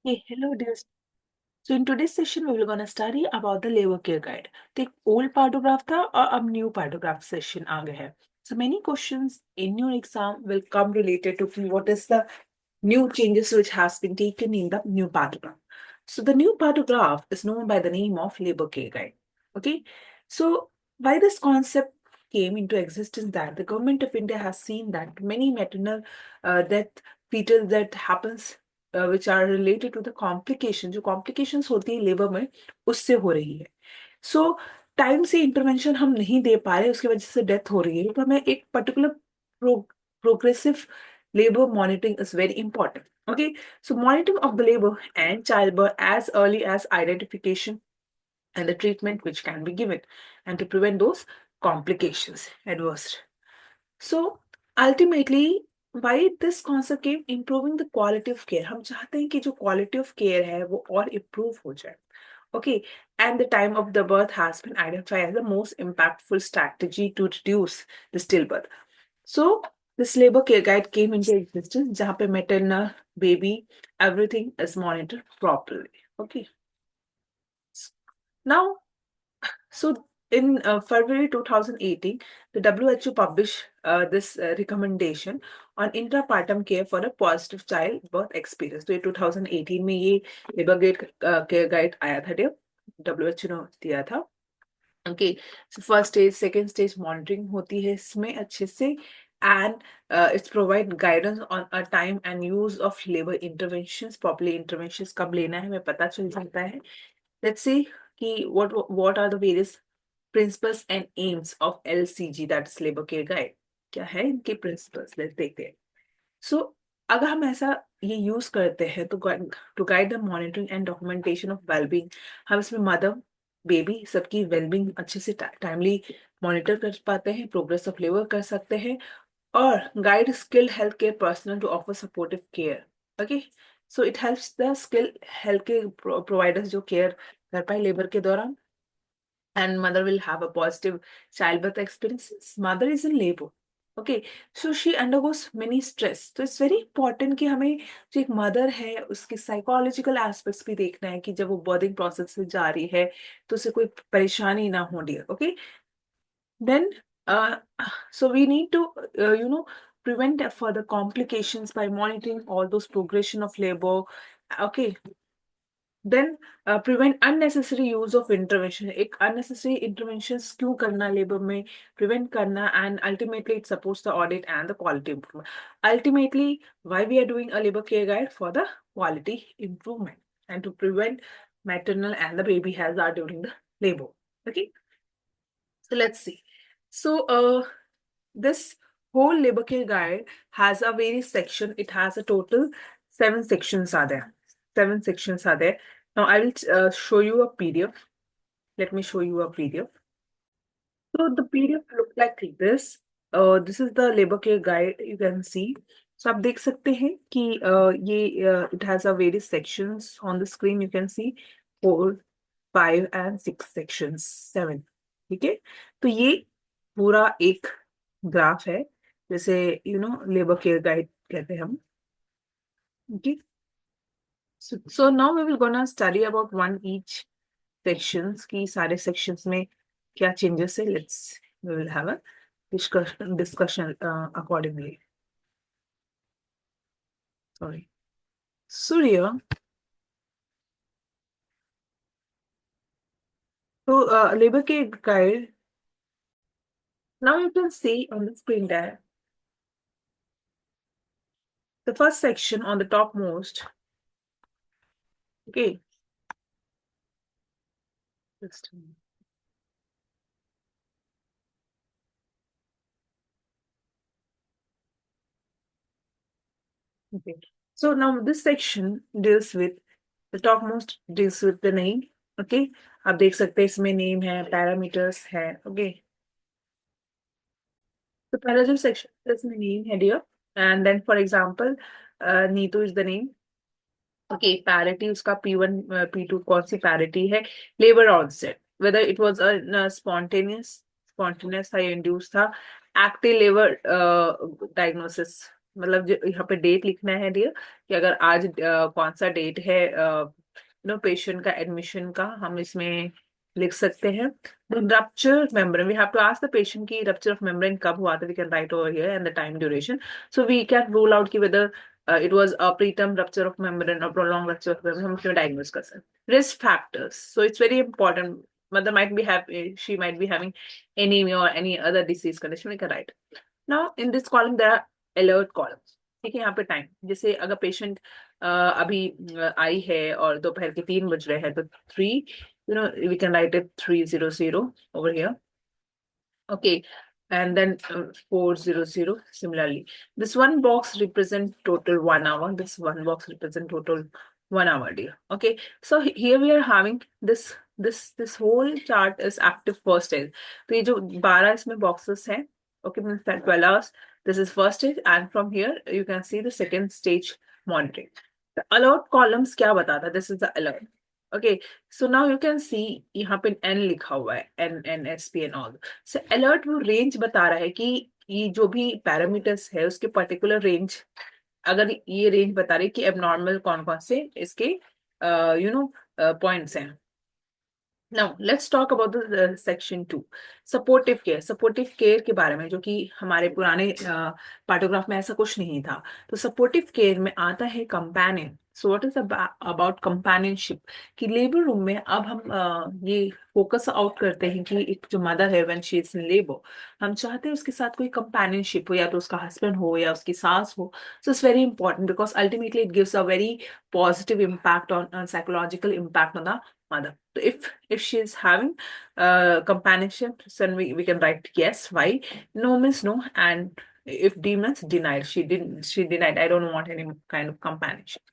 Hey, hello dear. So in today's session, we will gonna study about the labor care guide. तो एक old paragraph था और अब new paragraph session आ गया है. So many questions in your exam will come related to what is the new changes which has been taken in the new paragraph. So the new paragraph is known by the name of labor care guide. Okay. So why this concept came into existence that the government of India has seen that many maternal death, fetal death happens which are related to the complication जो complications होती है labour में उससे हो रही है सो time से intervention हम नहीं दे पा रहे उसकी वजह से डेथ हो रही है तो हमें एक particular progressive labor monitoring is very important. Okay, so monitoring of the labor and childbirth as early as identification and the treatment which can be given and to prevent those complications adverse. So ultimately why this concept came improving the quality of care हम चाहते हैं कि जो quality of care है वो और improve हो जाए. Okay, and the time of the birth has been identified as the most impactful strategy to reduce the stillbirth. So this labor care guide came into existence जहाँ पे maternal, baby, everything is monitored properly. Okay. Now, so in February 2018, the WHO published this recommendation on intrapartum care for a positive childbirth experience. तो ये 2018 में ये labor care guide आया था WHO ने दिया था. Okay, so first stage, second stage monitoring होती है इसमें अच्छे से and it's provide guidance on a time and use of labor interventions, properly interventions कब लेना है हमें पता चल जाता है. Let's see कि what are the various principles and aims of LCG that is labor care guide. क्या है इनके principles? Let's देखते हैं. So अगर हम ऐसा ये यूज करते हैं तो to guide the monitoring and documentation of wellbeing हम इसमें मदर बेबी सबकी वेलबींग अच्छे से टाइमली मॉनिटर कर पाते हैं प्रोग्रेस ऑफ लेबर कर सकते हैं और guide skilled health care personal to offer supportive care. Okay, so it helps the skilled health care providers जो केयर कर पाए लेबर के दौरान and mother will have a positive childbirth experience. Mother is in labor. Okay, so she undergoes many stress. तो it's very important कि हमें जो एक मदर है उसकी साइकोलॉजिकल एस्पेक्ट्स भी देखना है कि जब वो बर्थिंग प्रोसेस से जा रही है तो उसे कोई परेशानी ना हो dear. Okay, then uh, so we need to prevent further complications by monitoring all those progression of labor. Okay, then prevent unnecessary use of intervention. एक unnecessary interventions क्यों करना labor में prevent करना and ultimately it supports the audit and the quality improvement. Ultimately, why we are doing a labor care guide for the quality improvement and to prevent maternal and the baby hazard during the labor. Okay, so let's see. So this whole labor care guide has a various section. It has a total 7 sections are there. 7 sections are there. Now I will show you a PDF. Let me show you a PDF. So the PDF look like this. This is the labor care guide. You can see. So आप देख सकते हैं कि ये it has a various sections on the screen. You can see 4, 5 and 6 sections. 7. ठीक है. तो ये पूरा एक ग्राफ है जैसे लेबर केयर गाइड कहते हैं हम. Okay. So now we will gonna study about one each sections की सारे sections में क्या changes है. We will have a discussion accordingly. Sorry. Surya. So labor care guide. Now you can see on the screen there the first section on the topmost. Okay. Just a minute. Okay. So now this section deals with the topmost deals with the name. Okay. आप देख सकते हैं इसमें name है parameters है. Okay, तो पहला जो सेक्शन है इसमें नेम है dear and then for example Neetu is the name. Okay, parity उसका P1 P2 कौन सी पैरिटी है. Labour onset whether it was a spontaneous था या इंड्यूस था. एक्टिव लेबर डायग्नोसिस मतलब यहाँ पे डेट लिखना है डियर, कि अगर आज कौन सा डेट है पेशेंट का एडमिशन का, हम इसमें लिख सकते हैं। Rupture membrane, we have to ask the patient की रप्चर ऑफ मेम्ब्रेन कब हुआ था, we can write over here and the time duration, so we can rule out की whether it was a preterm rupture of membrane और prolong rupture of membrane, हम क्यों diagnose कर सकते हैं। Risk factors, so it's very important, mother might be she might be having anemia or any other disease condition, we can write. Now in this column there are alert columns, ठीक है। यहाँ पे time, जैसे अगर patient अभी आई है और दोपहर के 3 बज रहे हैं, तो 3, we can write it 300 over here, okay, and then 400 similarly. This one box represent total 1 hour, this one box represent total 1 hour, dear. Okay, so here we are having this whole chart is active first stage, तो ये जो 12 इसमें boxes हैं, okay, means that 12 hours, this is first stage, and from here you can see the second stage monitoring. The alert columns क्या बताता, this is the alert, okay, so now you can see यहाँ पे n लिखा हुआ है, NNSP and all. So alert वो range बता रहा है कि ये जो भी पैरामीटर्स है उसके पर्टिकुलर रेंज, अगर ये रेंज बता रही है कि एबनॉर्मल कौन कौन से इसके पॉइंट्स हैं। Now let's talk about the section 2, supportive care. Supportive care के बारे में, जो कि हमारे पुराने पाठोग्राफ में ऐसा कुछ नहीं था, तो सपोर्टिव केयर में आता है companion. So what is about companionship, कि लेबर रूम में अब हम ये फोकस आउट करते हैं कि एक जो मदर है when she is in labour, हम चाहते हैं उसके साथ कोई कंपेनियनशिप हो, या तो उसका हस्बैंड हो या उसकी सास हो। सो it's very important because ultimately it gives a very positive impact on psychological impact on the mother. So if she is having companionship, then we can write yes. Why? No means no, and if D means denied. She denied. I don't want any kind of companionship.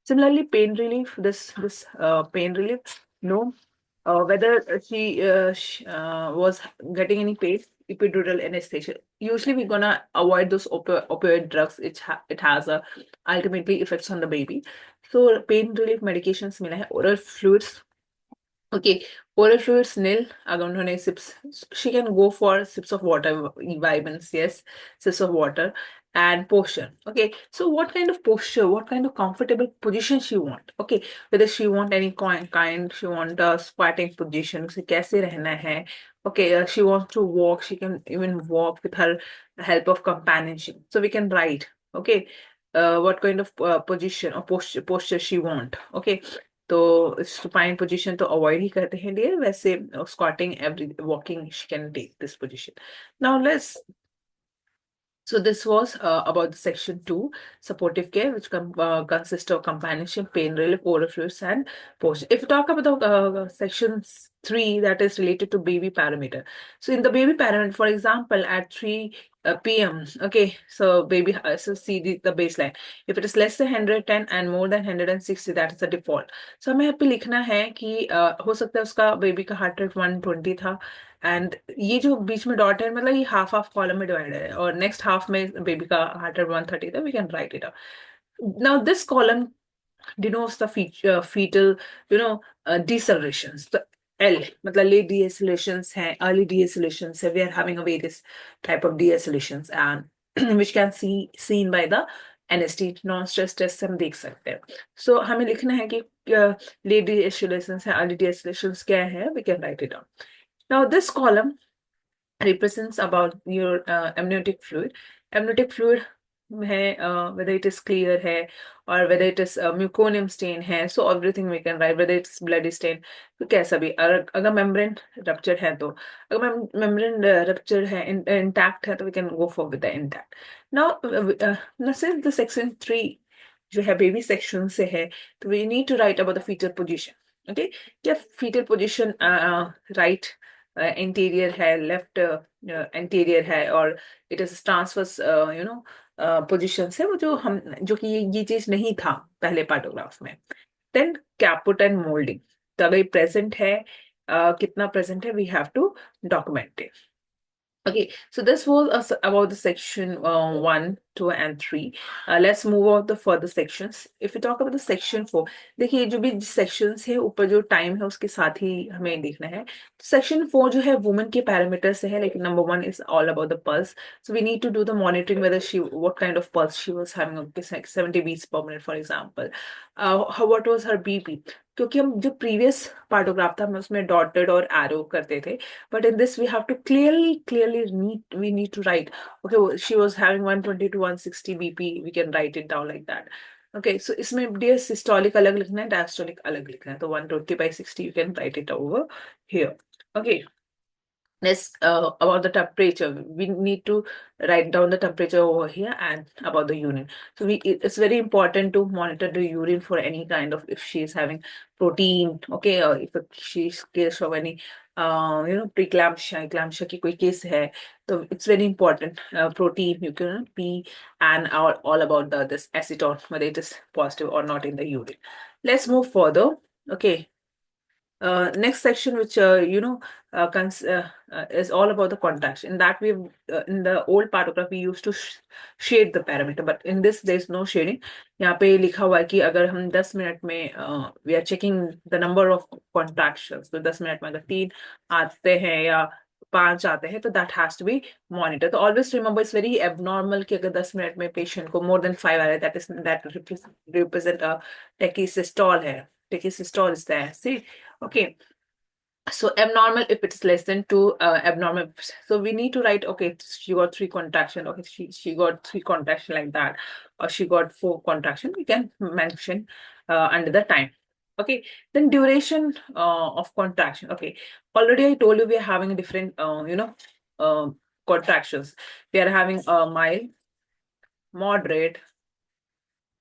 Similarly, pain relief. This pain relief. No. Whether she was getting any pain, epidural anesthesia. Usually, we're gonna avoid those opioid drugs. It has a ultimately effects on the baby. So pain relief medications मिला है, oral fluids. Okay, oral fluids nil. अगर उन्होंने sips, she can go for sips of water, vitamins, yes, sips of water, and posture. Okay, so what kind of posture, what kind of comfortable position she want? Okay, whether she want any kind, she want a squatting position, उसे कैसे रहना है? Okay, she wants to walk, she can even walk with her help of companionship. So we can write, okay, what kind of position or posture she want. Okay, तो supine position तो avoid ही करते हैं dear, वैसे squatting, every walking she can take this position. Now let's, so this was about the section 2, supportive care, which consists of companionship, pain relief, oral fluids, and posture. If you talk about the section 3, that is related to baby parameter. So in the baby parameter, for example, at 3 p.m., okay, so baby, so see the baseline. If it is less than 110 and more than 160, that is the default. So हमें यहाँ पे लिखना है कि हो सकता है उसका बेबी का हार्ट रेट 120 था, एंड ये जो बीच में डॉट है, मतलब ये हाफ हाफ कॉलम में डिवाइड है, और नेक्स्ट हाफ में बेबी का हार्ट रेट 130 था, we can write it up. Now this column denotes the fetal decelerations. The L मतलब late decelerations हैं, early decelerations है, we are having a various type of decelerations and which can seen by the NST non-stress test हम देख सकते हैं। So हमें लिखना है कि late decelerations है, early decelerations क्या है, we can write it down. Now this column represents about your amniotic fluid. Amniotic fluid है, whether it is clear है, or whether it is meconium stain है, so everything we can write, whether it's bloody stain, तो कैसा भी, अगर membrane rupture है तो, अगर membrane rupture है, intact है, तो we can go for with the intact. Now since the section 3 जो है baby section से है, तो we need to write about the fetal position. Okay, क्या fetal position right इंटीरियर है, लेफ्ट इंटीरियर है, और इट इज ट्रांसवर्स पोजिशन है, वो जो कि ये चीज नहीं था पहले पार्टोग्राफ में। देन कैपुट एंड मोल्डिंग, तो अगर प्रेजेंट है, कितना प्रेजेंट है, we have to document it. Okay, so this was about the section 1, 2 and 3. Let's move on to further sections. If we talk about the section 4, देखिए जो भी sections है ऊपर जो time है उसके साथ ही हमें देखना है. Section 4 जो है woman के parameters से है, like number 1 is all about the pulse. So we need to do the monitoring whether what kind of pulse she was having, okay, like 70 beats per minute for example. What was her BP? क्योंकि हम जो previous partograph था हम उसमें dotted और arrow करते थे, but in this we have to clearly need to write, okay, well, she was having 120 to 160 bp, we can write it down like that. Okay, so इसमें dear systolic अलग लिखना है, diastolic अलग लिखना है, तो 120 by 60 you can write it over here. Okay, next, about the temperature, we need to write down the temperature over here and about the urine. So it's very important to monitor the urine for any kind of, if she is having protein, okay, or if she's case of any preeclampsia, eclampsia की कोई case है, so it's very important. Protein, you can pee, and all about this acetone, whether it is positive or not in the urine. Let's move further. Okay. Next section, which is all about the contraction. In that we in the old paragraph we used to shade the parameter, but in this there is no shading. यहाँ पे लिखा हुआ है कि अगर हम 10 minute में we are checking the number of contractions, तो 10 मिनट में अगर 3 आते हैं या 5 आते हैं, तो that has to be monitored. तो always remember it's very abnormal कि अगर 10 मिनट में patient को more than 5 आ रहा है, that represent a tachysystole है. Tachysystole is there. See. Okay, so abnormal if it's less than 2, abnormal. So we need to write, okay, she got 3 contraction. Okay, she got 3 contraction like that, or she got 4 contraction. We can mention under the time. Okay, then duration of contraction. Okay, already I told you we are having different, contractions. We are having mild, moderate,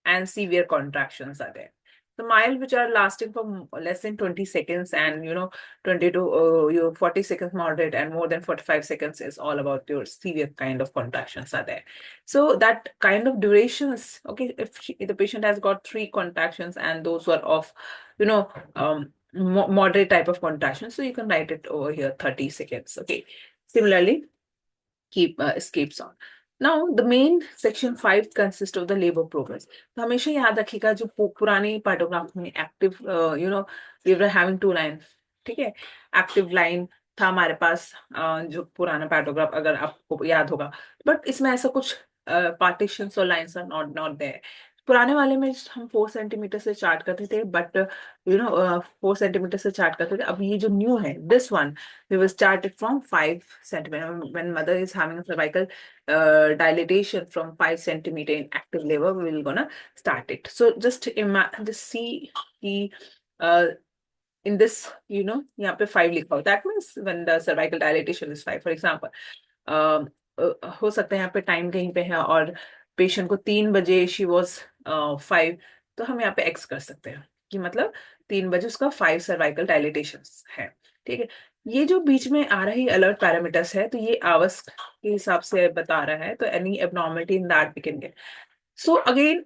and severe contractions are there. The mild, which are lasting for less than 20 seconds, and 20 to 40 seconds moderate, and more than 45 seconds is all about your severe kind of contractions are there. So that kind of durations, okay, if the patient has got 3 contractions and those were of, moderate type of contractions, so you can write it over here 30 seconds. Okay. Similarly, keep escapes on. Now, the main section 5 consists of the labor progress. तो हमेशा याद रखिएगा जो पुराने partograph में active we were having 2 lines, ठीक है, active line था हमारे पास, जो पुराना पार्टोग्राफ अगर आपको याद होगा, बट इसमें ऐसा कुछ पार्टीशंस और लाइंस आर नॉट देयर. पुराने वाले में हम 4 सेंटीमीटर से चार्ट करते थे, बट 4 सेंटीमीटर से चार्ट करते थे. अब ये जो न्यू है, this one, we will start it from 5 centimeter. When mother is having a cervical dilatation from 5 centimeter in active labor, we will gonna start it. So just see in this, यहाँ पे 5 लिखा हो. That means when the cervical dilatation is 5, for example, हो सकता है यहाँ पे time कहीं पे है और पेशेंट को 3 बजे she was 5, तो हम यहाँ पे X कर सकते हैं कि मतलब 3 बजे उसका 5 cervical dilations है. ठीक है, ये जो बीच में आ रही अलर्ट पैरामीटर्स है, तो ये आवर्स के हिसाब से बता रहा है, तो any abnormality in that we can get. So again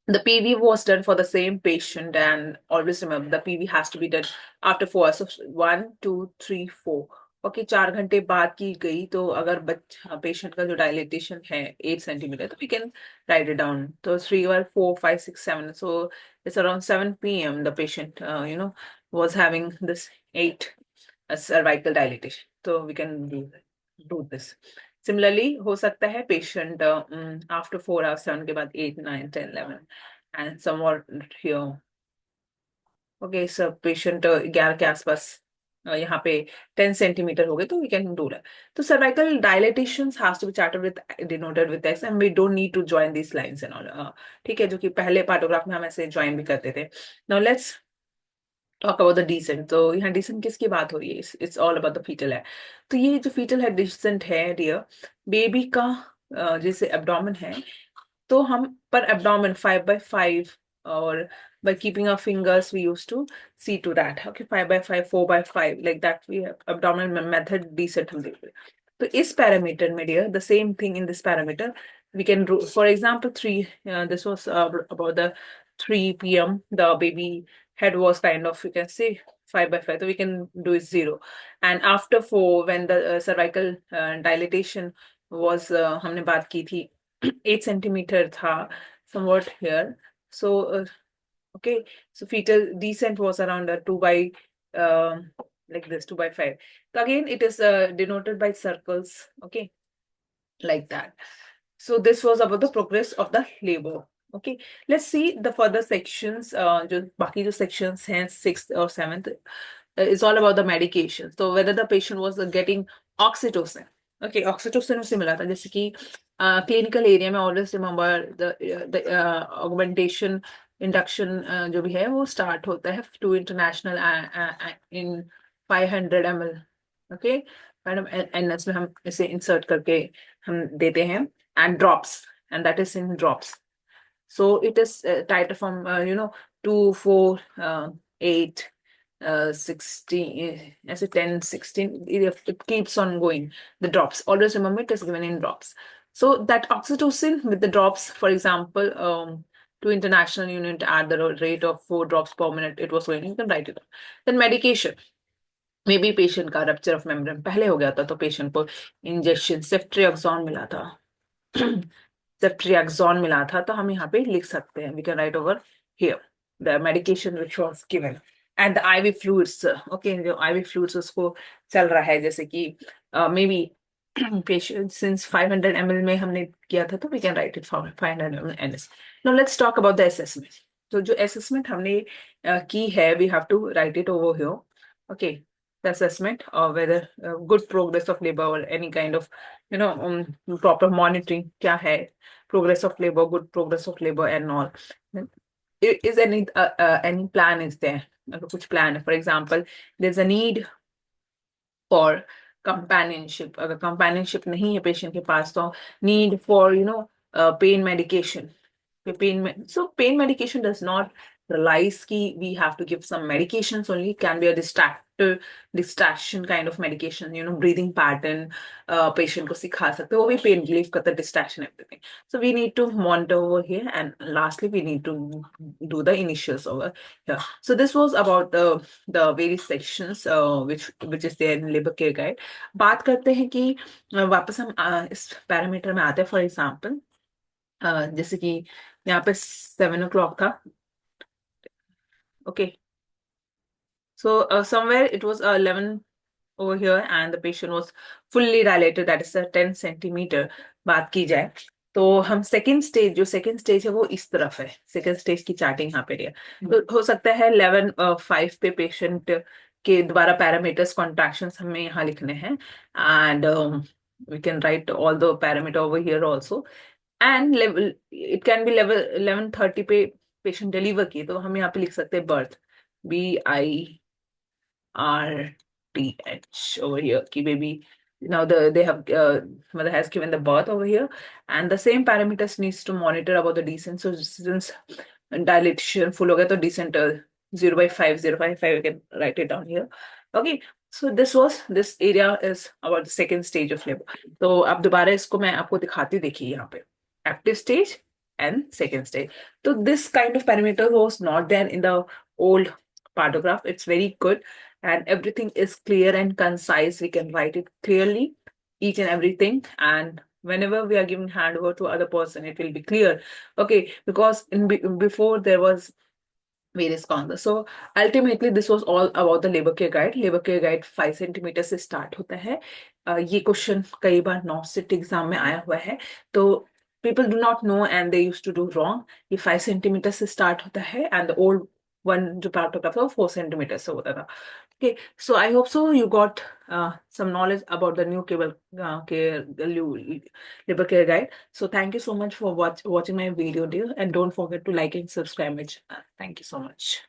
the PV was done for the same patient, and always remember the PV has to be done after 4 hours. So 1, 2, 3, 4. Okay, 4 घंटे बाद की गई, तो अगर पेशेंट का जो dilatation है 8 centimetre, तो we can write it down. तो 3 or 4, 5, 6, 7. So it's around 7 p.m. the patient was having this 8 cervical dilatation. So we can do this. Similarly, हो सकता है patient after 4 hours, 7 के बाद 8, 9, 10, 11, and some more here. Okay, so patient 11 के आसपास यहाँ पे 10 सेंटीमीटर हो गए, तो we can do that. तो cervical dilatations has to be charted with, denoted with X, and we don't need to join these lines and all. ठीक है, जो कि पहले पार्टोग्राफ में हम ऐसे ज्वाइन भी करते थे. Now let's talk about the descent. तो यहाँ descent किसकी बात हो रही है? It's all about the fetal है. तो ये जो fetal है descent है dear, बेबी का जैसे एब्डोमेन है, तो हम पर एब्डोमेन 5/5, और by keeping our fingers we used to see to that. Okay, 5/5, 4/5, like that we have abdominal method descent हम देख रहे. तो इस पैरामीटर में dear, the same thing in this parameter we can do. For example, 3, this was about the 3 p.m. the baby head was kind of, you can see 5 by 5, so we can do it 0. And after 4, when the cervical dilatation was, हमने बात की थी 8 centimeter था somewhat here. So okay, so fetal descent was around 2 by like this, 2 by 5. So again, it is denoted by circles, okay, like that. So this was about the progress of the labor. Okay, let's see the further sections. जो बाकी जो sections हैं 6th or 7th, is all about the medication. So whether the patient was getting oxytocin. Okay, oxytocin उसे मिला था, जैसे कि clinical area में always remember the augmentation induction जो भी है वो start होता है to international in 500 ml. Okay, madam NS में हम इसे insert करके हम देते हैं, and drops, and that is in drops. So it is tighter from 2, 4, 8, 16, as a 10, 16, it keeps on going. The drops, always remember it is given in drops. So that oxytocin with the drops, for example, to international unit at the rate of 4 drops per minute, it was going, you can write it down. Then medication. May be patient का rupture of membrane पहले हो गया था, तो patient को injection ceftriaxone मिला था ceftriaxone मिला था, तो हम यहाँ पे लिख सकते हैं, we can write over here the medication which was given and the IV fluids. Okay, जो आईवी फ्लूइड्स उसको चल रहा है, जैसे कि may be patient since 500 ml में हमने किया था, तो we can write it for 500 ml NS. Now let's talk about the assessment. तो जो असेसमेंट हमने की है, we have to write it over here. Okay, the assessment or whether good progress of labor or any kind of proper monitoring kya hai, progress of labor, good progress of labor and all. Is any plan is there, agar kuch plan hai, for example there's a need for companionship, agar companionship nahi hai patient ke paas, to need for pain medication. So pain medication does not realize ki we have to give some medications only. It can be a distraction kind of medication, breathing pattern, patient ko sikha sakte, wo bhi pain relief karta, distraction, everything. So we need to monitor over here, and lastly we need to do the initials over here. So this was about the various sections which is there in labor care guide. बात करते हैं कि वापस हम इस parameter में आते हैं. फॉर एग्जाम्पल जैसे कि यहाँ पे 7 o'clock था. Okay, so somewhere it was 11 over here and the patient was fully dilated, that is a 10 centimeter. बात की जाए तो हम सेकेंड स्टेज, जो सेकेंड स्टेज है वो इस तरफ है. सेकेंड स्टेज की चार्टिंग यहाँ पे दिया, तो हो सकता है 11:05 पे पेशेंट के द्वारा पैरामीटर्स कॉन्ट्रैक्शंस हमें यहाँ लिखने हैं, and we can write all the parameter over here also. And level, it can be level 11:30 पे पेशेंट डिलीवर की, तो हम यहाँ पे लिख सकते हैं birth, BIRTH over here ki baby, now they have mother has given the birth over here, and the same parameters needs to monitor about the descent. So since dilation full ho gaya, to descent 0/5, 0.5, you can write it down here. Okay, so this area is about the second stage of labor. तो अब दोबारा इसको मैं आपको दिखाती हूँ, देखिए यहाँ पे active stage and second stage. So this kind of parameter was not there in the old partograph. It's very good and everything is clear and concise. We can write it clearly, each and everything, and whenever we are giving handover to other person, it will be clear. Okay, because before there was various concepts. So ultimately this was all about the labor care guide. Labor care guide 5 centimeter से start होता है. ये question कई बार नॉसिट exam में आया हुआ है, तो people do not know and they used to do wrong. ये 5 centimeter से start होता है and the old one जो partograph था 4 centimeter से होता था. Okay, so I hope so you got some knowledge about the new labor care guide. So thank you so much for watching my video, dear, and don't forget to like and subscribe. Thank you so much.